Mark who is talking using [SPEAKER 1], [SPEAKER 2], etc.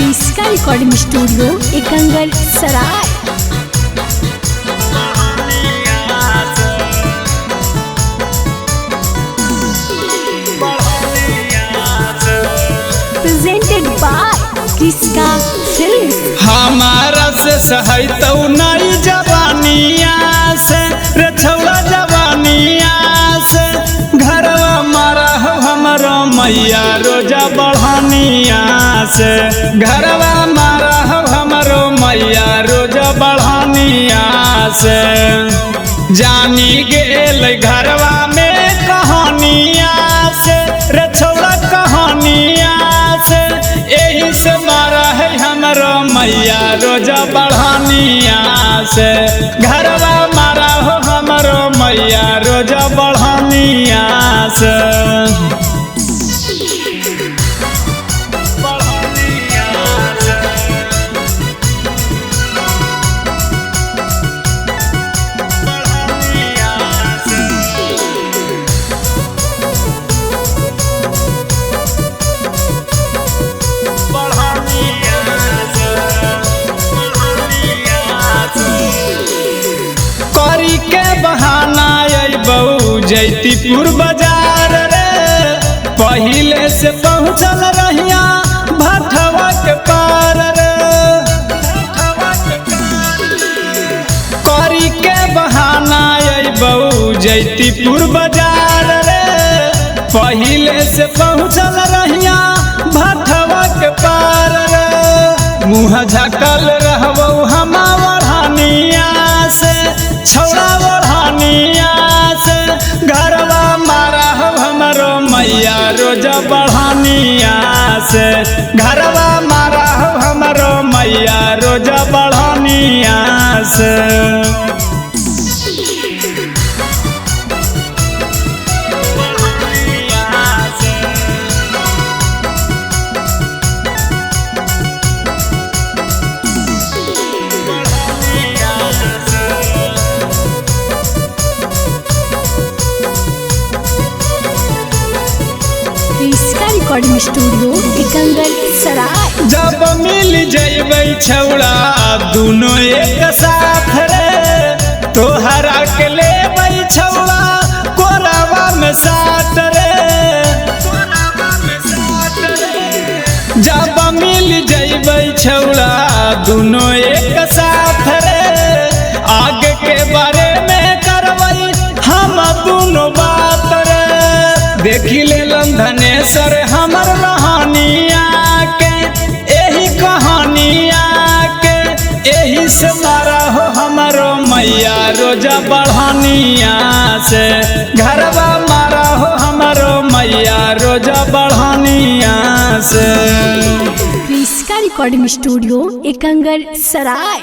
[SPEAKER 1] इसका recording studio Ekangar सराय। Presented by किसका फिल्म।
[SPEAKER 2] हमारा से सहायता नहीं जवानिया से रे छौड़ा जवानिया से घरवा मारा हो हमारा मैया रोजा बढ़ानिया से घरवा मारा हो हमारो मैया रोजा बढ़ानिया से जानी गेल घरवा में कहानिया से रे छौड़ा कहानिया से यही से मारा है हमारो मैया रोजा बढ़ानिया से घरवा मारा हो हमारो मैया रोजा बढ़ानिया से। करी के बहाना बहू जैतीपुर बाजार रे पहिले से पहुँचल रहिया भटवा के पार रे करी के बहाना बहू जैतीपुर बाजार रे पहिले से पहुँचल रहिया भटवा के पार रे मुँह झकल रहबो हम बढ़ानिया से छौड़ा बढ़ानिया से घरवा मारा हो हमारो मैया रोजा बढ़ानिया से घरवा मारा हो हमारो मैया रोजा बढ़ानिया से।
[SPEAKER 1] इसका रिकॉर्डिंग स्टूडियो एकंगर सराय।
[SPEAKER 2] जब मिल जैबै छौड़ा दोनों एक साथ रे तोहरा के लेबै छौड़ा कोरावा में साथ रे जब मिल जैबै छौड़ा दोनों एक साथ रे आगे के बारे में करबै हम दोनों बात रे देखी ले धनेश्वर हमर कहानिया के यही कहानिया के यही से मारा हो हमारो मैया रोजा बढ़ानिया से घरवा मारा हो हमारो मैया रोजा बढ़ानिया से।
[SPEAKER 1] इसका रिकॉर्डिंग स्टूडियो एकंगर सराय।